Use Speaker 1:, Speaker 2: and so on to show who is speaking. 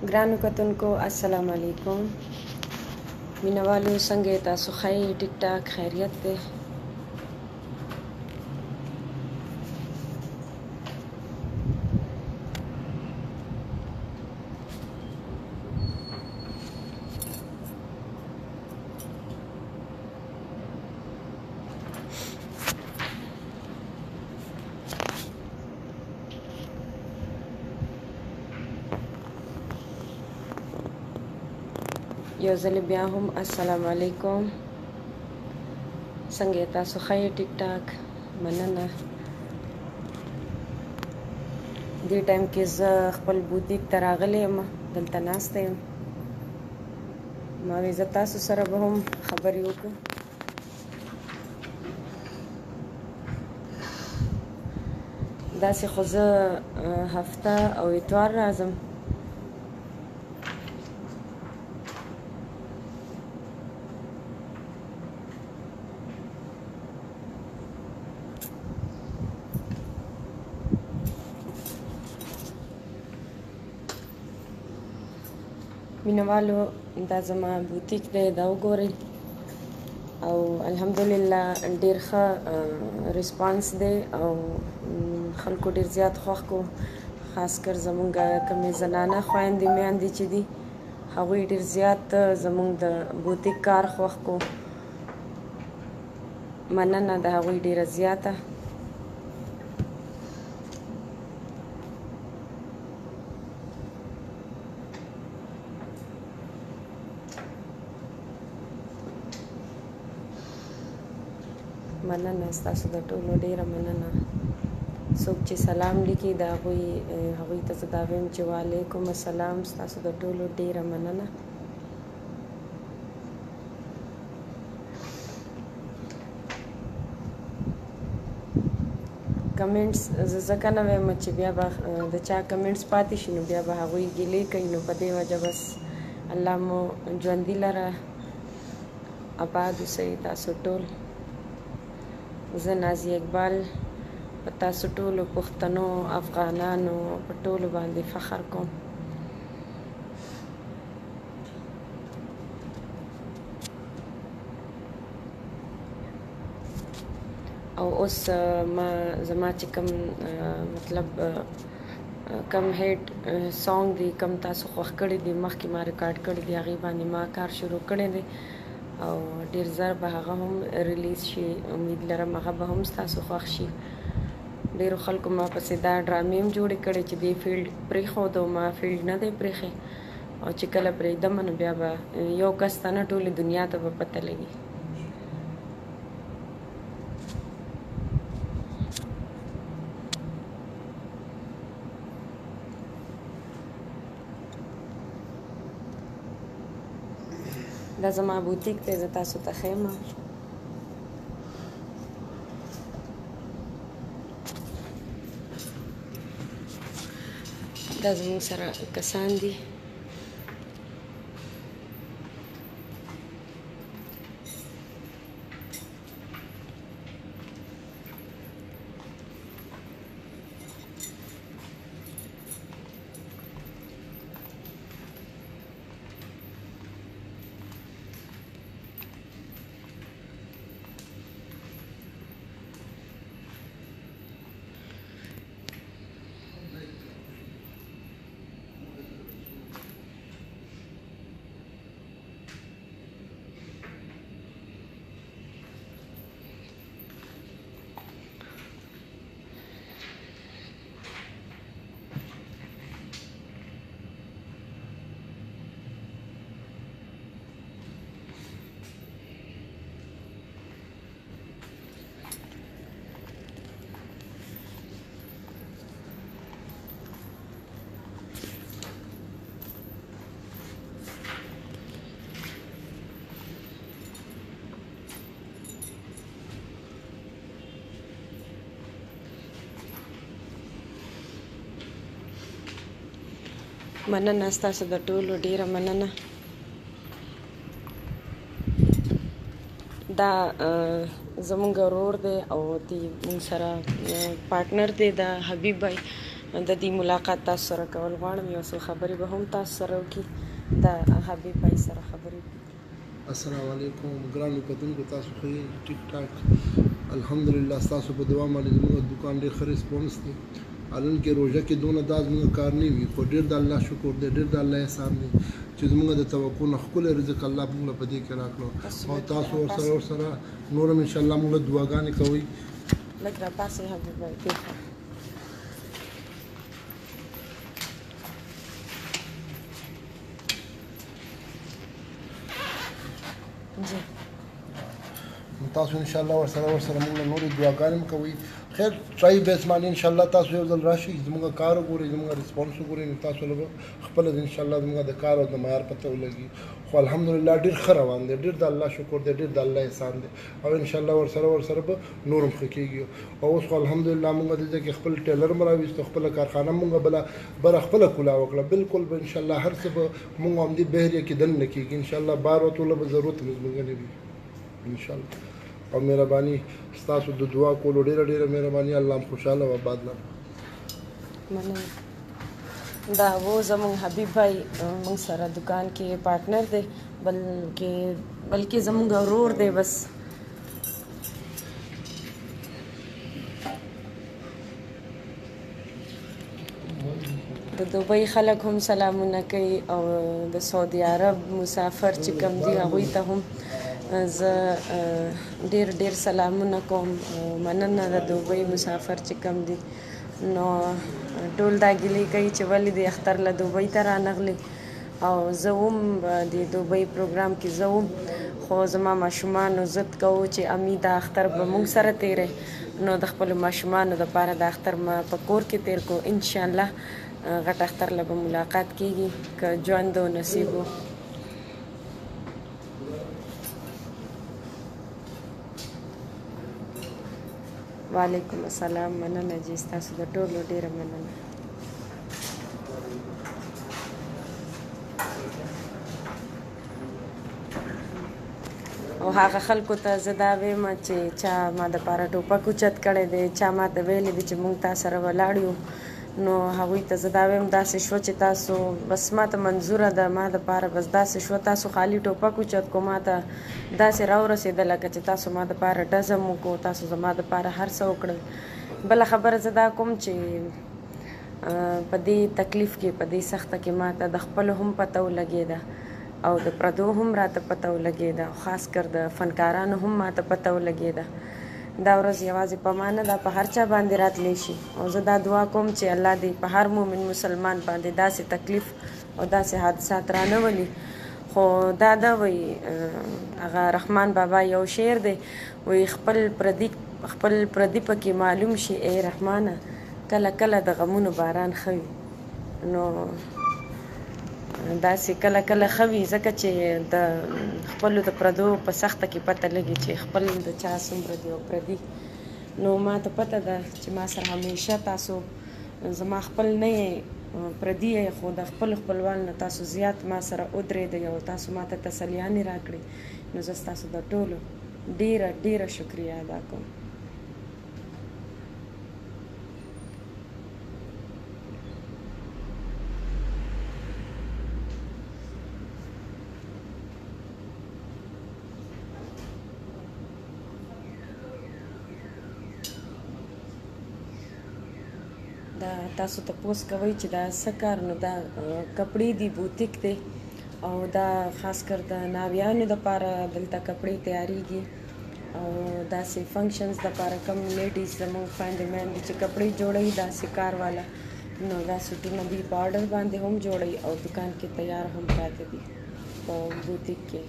Speaker 1: ګرانو کتونکو السلام علیکم. مینوالو څنګه تاسو ښه یې؟ ټیک ټاک خیریت دی؟ یو ځل بیا هم السلام علیکم. څنګه تاسو ښه یې؟ ټیک ټاک مننه. دې ټایم کې زه خپل بوتیک ته راغلی یم، دلته ناسته یم. ما وی زه تاسو سره به هم خبرې وکړم. داسې خو زه هفته او اتوار راځم. مینوالو دا زما بوتیک دی، دا وګورئ. او الحمدلله ډېر ښه ریسپانس دی او خلکو ډېر زیات خوښ کو. خاص کر زمونږ کومې زنانه خویندې میندې چې دي هغوی ډېر زیات زمونږ د بوتیک کار خوښ کو. مننه د هغوی ډېره زیاته. مننه ستاسو د ټولو ډیره مننه. څوک چې سلام لیکي د هغوی ته زه دا وایم چې وعلیکم السلام. ستاسو د ټولو ډیره مننه. کمنټس زه ځکه نه وایم چې بیا به د چا کمنټس پاتې شي نو بیا به هغوی ګیلې کوي، نو په دې وجه بس الله مو ژوندي لره، آباد اوسئ تاسو ټول. زه نازیه اقبال په تاسو ټولو پښتنو افغانانو په ټولو باندې فخر کوم. او اوس زما چې کوم مطلب کم هیټ سانګ دی، کم تاسو خوښ کړي دي، مخکې ما ریکارډ کړي دي، هغې باندې ما کار شروع کړی دی او ډېر زر به هغه هم ریلیز شي. امید لرم هغه به هم ستاسو خوښ شي. ډېرو خلکو ما پسې دا ډرامې هم جوړې کړې چې دې فیلډ پرېښود او ما فیلډ نه دی پرېښی، او چې کله پرېږدم نو بیا به یو کس ته نه ټولې دنیا ته به پته لګي. دا زما بوتیک دی، زه تاسو ته ښیم. دا زموږ سره کسان دي. مننه ستاسو د ټولو ډیره مننه. دا زمونږ ورور دی او دی مونږ سره پارټنر دی، دا حبیب بھائی. د دې ملاقات تاسو سره کول غواړم یو څو خبرې به هم تاسو سره وکړي د حبیب بھائی سره خبرې وکړي.
Speaker 2: السلام علیکم ګرانو کتونکو، تاسو ښه یې؟ ټیک ټاک الحمدلله. ستاسو په دعا باندې زموږ دکان ډېر ښه ریسپونس دی. حالان کې روژه کې دونه دا زموږ کار نه وي، خو ډېر د الله شکر دی، ډېر د الله احسان دی چې زموږ د توقع نه ښکلی رزق الله موږ په دې کې راکړو. او تاسو ورسره نور هم انشاءالله موږ له دعاګانې کوئ.
Speaker 1: لږ راپاسې حبیب بھائی پېښه جی
Speaker 2: تاسو انشاءالله ورسره موږ له نورې دعاګانې هم کوئ. خیر ټرای بیس باندې انشاءالله تاسو یو ځل راشئ، زموږ کار وګورئ، زموږ ریسپانس وګورئ، نو تاسو له به خپله انشاءالله زموږ د کار او د معیار پته ولګي. خو الحمدلله ډېر ښه روان دی، ډېر د الله شکر دی، ډېر د الله احسان دی، او انشاءالله ورسره به نور هم ښه کېږي. او اوس خو الحمدلله موږ دلته کې خپل ټیلر هم راویستو، خپله کارخانه موږ بله خپله کولا وکړه. بالکل به انشاءالله هر څه به موږ همدې بهریه کې دننه کېږي انشاءالله. بار وتوله به ضرورت زموږ نه وي انشاءالله. او مهرباني ستاسو د دعا کولو ډېره مهرباني. الله هم خوشحاله او آباد لرم.
Speaker 1: مننه. دا و زموږ حبیب بھائی موږ سره دکان کې پارټنر دی، بلکې زموږ ورور دی. بس د دوبۍ خلک هم سلامونه کوي، او د سعودي عرب مسافر چې کوم دي هغوی ته هم زه ډېر سلامونه کوم. مننه د دوبۍ مسافر چې کوم دي، نو ټول دا ګیلې کوي چې ولې د اختر له دوبۍ ته رانغلې. او زه هم د دوبۍ پروګرام کې زه هم، خو زما ماشومانو ضد کوو چې امی دا اختر به موږ سره تیری، نو د خپلو ماشومانو دپاره دا اختر ما په کور کې تیر کو. انشاءالله غټ اختر له به ملاقات کېږي که ژوند و نصیب و. وعلیکم السلام. مننه جی، ستاسو د ټولو ډېره مننه. او هغه خلکو ته زه دا وایم چې چا ما دپاره ټوپک اوچت کړی دی، چا ما ته ویلی دي چې موږ تا سره ولاړ یو، نو هغوی ته زه دا وایم داسې شوه چې تاسو بس ما ته منظوره ده، ما دپاره بس داسې شوه تاسو خالي ټوپک اوچت کو، ما ته داسې راورسېده لکه چې تاسو ما دپاره ډزم وکړو، تاسو زما دپاره هر څه وکړل. بله خبره زه دا کوم چې په دې تکلیف کې، په دې سخته کې ما ته د خپلو هم پته ولګېده او د پردو هم راته پته ولګېده، خاص کر د فنکارانو هم ما ته پته ولګېده. دا ورځ یوازې په ما نه ده، په هر چا باندې راتلی شي. او زه دا دعا کوم چې الله دې په هر مومن مسلمان باندې داسې تکلیف او داسې حادثات رانه ولي. خو دا ده وایي هغه رحمان بابا یو شعر دی، وایي خپل پردي پکې معلوم شي ای رحمانه، کله کله د غمونو باران ښه وي. نو داسې کله ښه وي، ځکه چې د خپلو د پردو په سخته کې پته لګي چې خپل د چا څومره دي او پردي. نو ما ته پته ده چې ما سره همیشه تاسو زما خپل نه یې، پردي یې، خو د خپلوانو نه تاسو زیات ما سره ودرېدئ او تاسو ما ته تسلیانې راکړئ. نو زه ستاسو د ټولو ډېره شکریه ادا کوم. دا تاسو تپوس کوئ چې دا څه کار، نو دا کپړې دي، بوتیک دی، او دا خاص کر د ناویانو دپاره دلته کپړې تیاریږي، او داسې فنکشنز دپاره کم لیډیز زموږ خویندې میندې چې کپړې جوړوي داسې کار والا، نو دا سوټونه دوی په آرډر باندې هم جوړوي او دکان کې تیار هم پراته دي په بوتیک کې.